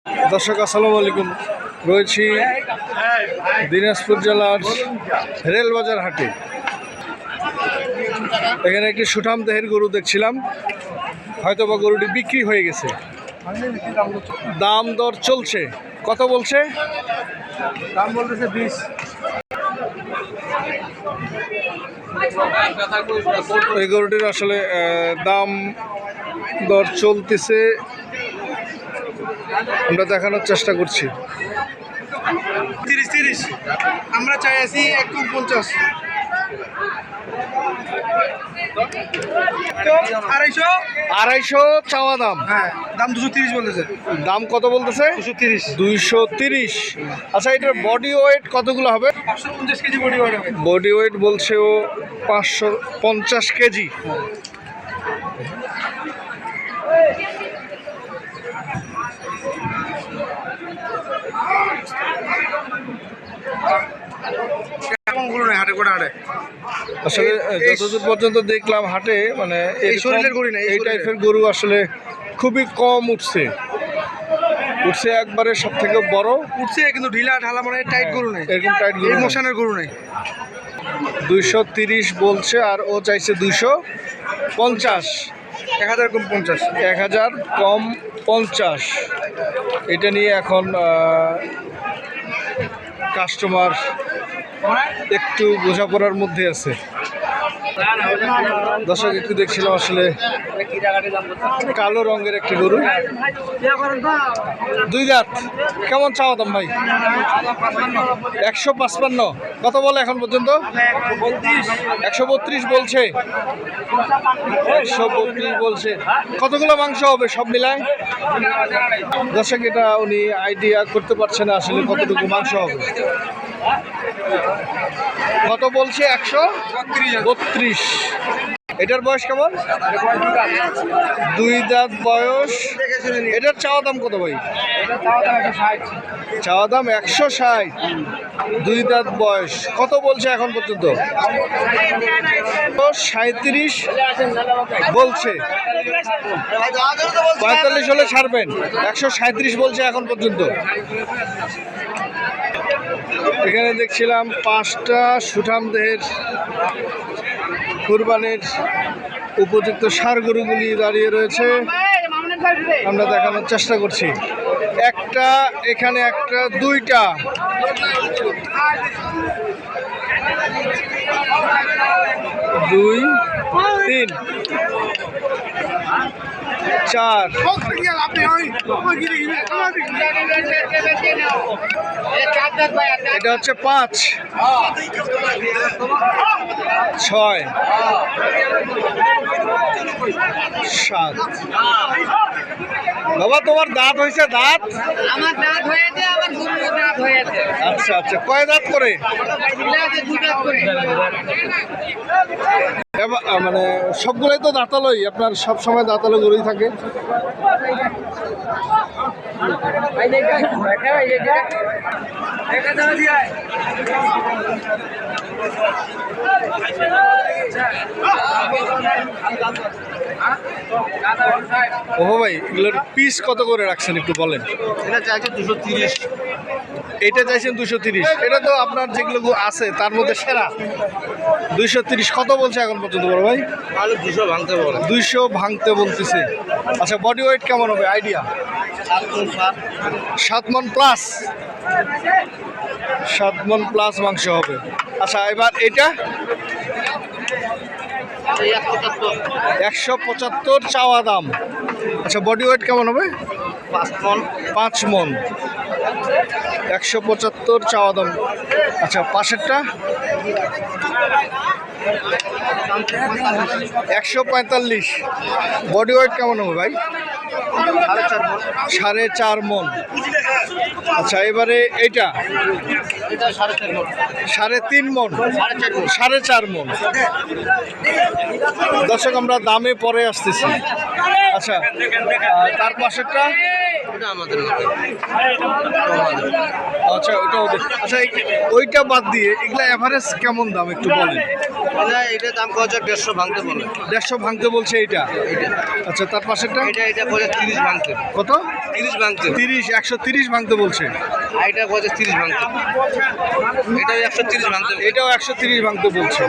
দর্শক আসসালামু আলাইকুম। রয়েছি দিনাজপুর জেলার রেলবাজার হাটে। এখানে একটি সুঠাম দেহের গরু দেখছিলাম, হয়তোবা গরুটি বিক্রি হয়ে গেছে। দাম দর চলছে, কত বলছে? দাম বলতেছে 20। এই গরুটির আসলে দাম দর চলতেছে, আমরা দেখানোর চেষ্টা করছি। 30 আমরা চাই আছি 150। 250 চাওয়া দাম। হ্যাঁ, দাম 230 বলতেছে। দাম কত বলতেছে? 230। 230। আচ্ছা, এটার বডি ওয়েট কতগুলো হবে? 550 কেজি বডি ওয়েট হবে। বডি ওয়েট বলছে ও 550 কেজি। আসলে যতদূর পর্যন্ত দেখলাম হাটে, মানে এই শরীরের গরু না, এই টাইপের গরু আসলে খুবই কম উঠছে। একবারে সব থেকে বড় উঠছে, কিন্তু ঢিলা ঢালা মানে টাইট গরু নেই, এরকম টাইট গরু, ইমোশনের গরু নেই। 230 বলছে, আর ও চাইছে 250। 1000 কম 50। 1000 কম 50। এটা নিয়ে এখন কাস্টমার একটু বোঝাপড়ার মধ্যে আছে। দর্শক একটু দেখছিলাম, আসলে কালো রঙের একটি গরু, 2 দাঁত। কেমন চাওয়া দাম ভাই? 155। কত বলে এখন পর্যন্ত? 132 বলছে। 132 বলছে। কতগুলো মাংস হবে সব মিলায়? দর্শক এটা উনি আইডিয়া করতে পারছে না আসলে কতটুকু মাংস হবে। কত বলছে? 132। এটার বয়স কেমন? 2 দাঁত বয়স। এটার চাওয়া দাম কত ভাই? চাওয়া দাম 160। 2 দাঁত বয়স। কত বলছে এখন পর্যন্ত? 37 বলছে। 45 হলে ছাড়বেন। 137 বলছে এখন পর্যন্ত। এখানে দেখছিলাম 5টা সুঠাম দেহের কুরবানির উপযুক্ত ষাঁড় গরুগুলি দাঁড়িয়ে রয়েছে, আমরা দেখানোর চেষ্টা করছি। একটা এখানে, একটা, 2টা, 2, 3, 4। এটা হচ্ছে 5, 6, 7। বাবা, তোমার দাঁত হয়েছে? দাঁত আমার দাঁত হয়েছে, আমার গরুর দাঁত হয়েছে। আচ্ছা আচ্ছা, কয় দাঁত করে? মানে সবগুলোই তো দাঁতালোই, আপনার সব সময় দাঁতালো গরুই থাকে। ও ভাই, এগুলোর পিস কত করে রাখছেন একটু বলেন? এটা চাইছে 230। এইটা চাইছেন 230। এটা তো আপনার যেগুলো আছে তার মধ্যে সেরা। 230 কত বলছে এখন পর্যন্ত বড় ভাই? 200 ভাঙতে বলে। 200 ভাঙতে বলতেছে। আচ্ছা, বডি ওয়েট কেমন হবে আইডিয়া? 7 মণ প্লাস। 7 মণ প্লাস মাংস হবে। আচ্ছা, এবার এটা 175 চাওয়া দাম। আচ্ছা, বডি ওয়েট কেমন হবে? 5 মণ। 175 চাওয়া দাম। আচ্ছা, পাশেরটা 145। বডি ওয়েট কেমন হবে ভাই? 4.5 মণ। আচ্ছা, এবারে এইটা 3.5 মণ। 4.5 মণ। দর্শক, আমরা দামে পরে আসতেছি। আচ্ছা, তার পাশেরটা আচ্ছা, ওইটা ওদের। আচ্ছা, ওইটা বাদ দিয়ে এগুলা এভারেজ কেমন দাম একটু বলেন? এটা দাম কত 150 ভাঙতে বলে। 150 ভাঙতে বলছে এইটা। আচ্ছা, তার পাশেরটা এটা বলে 30 ভাঙতে। কত? 30 ভাঙতে। 130 ভাঙতে বলছে। আর এটা বলে 30 ভাঙতে। এটাও 130 ভাঙতে। এটাও 130 ভাঙতে বলছে।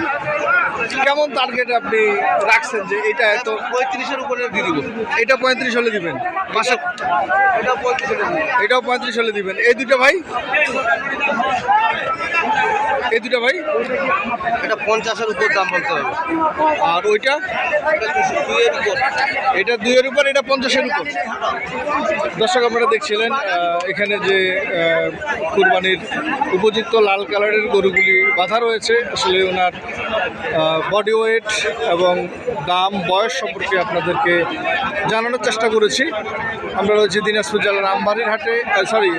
কেমন টার্গেট আপনি রাখছেন যে এটা এত? 35 এর উপরে দিয়ে দিব। এটা 35 হলে দিবেন, পাশে এটাও 35 এর উপরে। এটাও 35 হলে দিবেন। এই দুটো ভাই, এই দুটো ভাই, এটা 50 এর উপর দাম বলতে হবে। আর ওইটা এটা 202 এর উপর। এটা 2 এর উপর, এটা 50 এর উপর। দর্শক, আপনারা দেখছিলেন এখানে যে কুরবানির উপযুক্ত লাল কালারের গরুগুলি বাঁধা রয়েছে। আসলে ওনার বডি ওয়েট এবং দাম, বয়স সম্পর্কে আপনাদেরকে জানানোর চেষ্টা করেছি। আমরা রয়েছি দিনাজপুর জেলার আমবাড়ির হাটে, সরি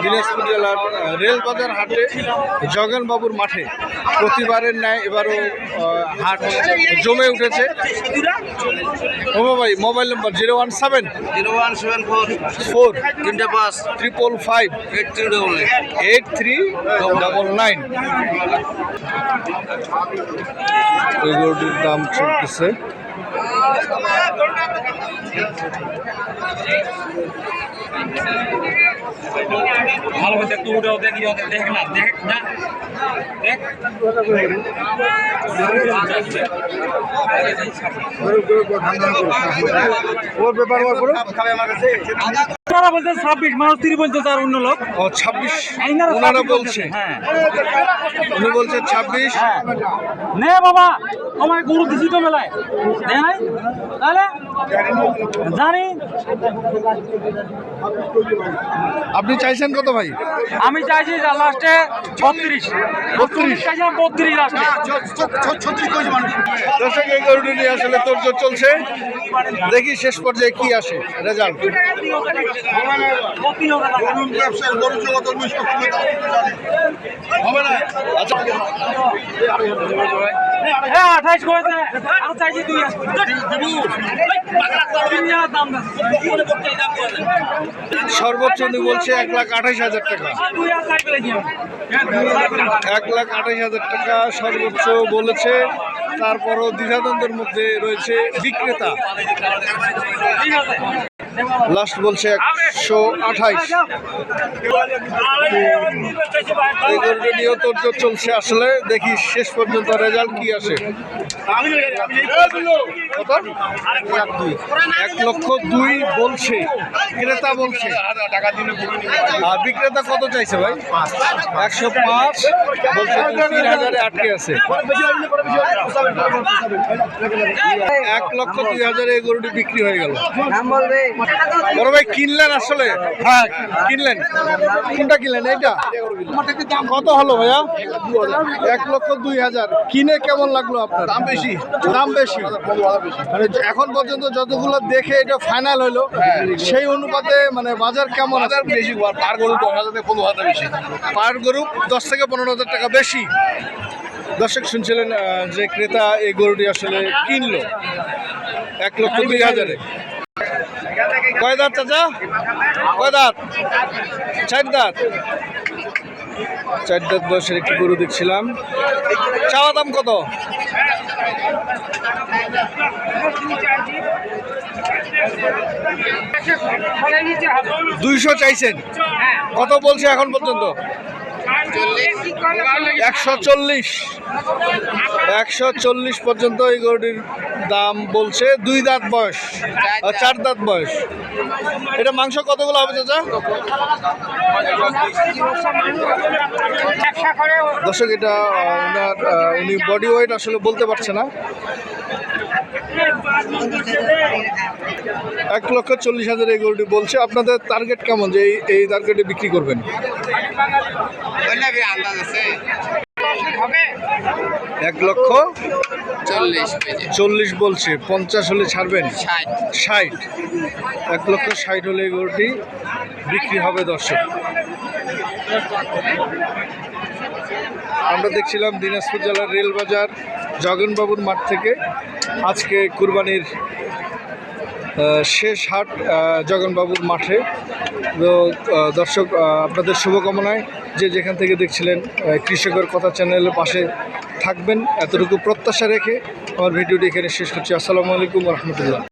দিনাজপুর জেলার রেলবাজার হাটে, জগনবাবুর মাঠে। প্রতিবারের ন্যায় এবারও হাট জমে উঠেছে। ও ভাই, মোবাইল নম্বর 017 0174 3 555 8399। এই গরুটির দাম চলতেছে। ভালো হয়েছে একটু উঠে দেখি দেখ না দেখ না দেখ ওর ব্যাপার তারা বলছে 26 মানুষ 30 বলছে তার অন্য লোক 26 ওনারা বলছে। হ্যাঁ উনি বলছেন 26। নে বাবা আমার গরু দিছি তো মেলায় দে নাই তাহলে জানি আপনি চাইছেন কত ভাই? আমি চাইছি লাস্টে 32 চাইছিলাম 32 লাস্টে। দর্শক, এই গরুটি নিয়ে আসলে তোড়জোড় চলছে। দেখি শেষ পর্যায়ে কি আসে রেজাল্ট। আচ্ছা, হ্যাঁ 28 করেছে আর চাইছি 2 দাম সর্বোচ্চ উনি বলছে 1,28,000 টাকা। 1,28,000 টাকা সর্বোচ্চ বলেছে। তারপরও দ্বিধাদ্বন্দ্বের মধ্যে রয়েছে বিক্রেতা। লাস্ট বলছে 128। এই গরুটি নিয়েও তোড়জোড় চলছে। আসলে দেখি শেষ পর্যন্ত রেজাল্ট কি আসে। কত? 1,02,000 বলছে ক্রেতা, বলছে। আর বিক্রেতা কত চাইছে ভাই? 105 বলছে। 3,000-এ আটকে আছে। 1,02,000 এই গরুটি বিক্রি হয়ে গেল। বড় ভাই, কিনলেন আসলে? হ্যাঁ কিনলেন। কোনটা কিনলেন? এইটা কত হলো ভাইয়া? 1,02,000। কিনে কেমন লাগলো আপনার? দাম বেশি। দাম বেশি মানে এখন পর্যন্ত যতগুলো দেখে এটা ফাইনাল হলো, সেই অনুপাতে মানে বাজার কেমন? বেশি পার গরু 10,000 থেকে 15,000 বেশি। পার গরু 10 থেকে 15,000 টাকা বেশি। দর্শক শুনছিলেন যে ক্রেতা এই গরুটি আসলে কিনলো 1,02,000-এ। কয় দাঁত চাচা? কয় দাঁত? 4 দাঁত। 4 দাঁত বয়সের একটি গরু দেখছিলাম। চাওয়া দাম কত? 200 চাইছেন। কত বলছে এখন পর্যন্ত? 140। 140 পর্যন্ত এই গরুটির দাম বলছে। 2 দাঁত বয়স, 4 দাঁত বয়স। এটা মাংস কতগুলো হবে চাচা? দর্শক, এটা উনি বডি ওয়েট আসলে বলতে পারছে না। 1,40,000 এই গরুটি বলছে। আপনাদের টার্গেট কেমন যে এই টার্গেটে বিক্রি করবেন? 1,40,000 বলছে। 50 হলে ছাড়বেন? 60। 1,60,000 হলে এই গরুটি বিক্রি হবে। দর্শক, আমরা দেখছিলাম দিনাজপুর জেলার রেলবাজার জগনবাবুর মাঠ থেকে আজকে কুরবানির শেষ হাট জগনবাবুর মাঠে। তো দর্শক, আপনাদের শুভকামনায় যে যেখান থেকে দেখছিলেন কৃষকের কথা চ্যানেলের পাশে থাকবেন, এতটুকু প্রত্যাশা রেখে আমার ভিডিওটি এখানে শেষ করছি। আসসালামু আলাইকুম রহমতুল্লাহ।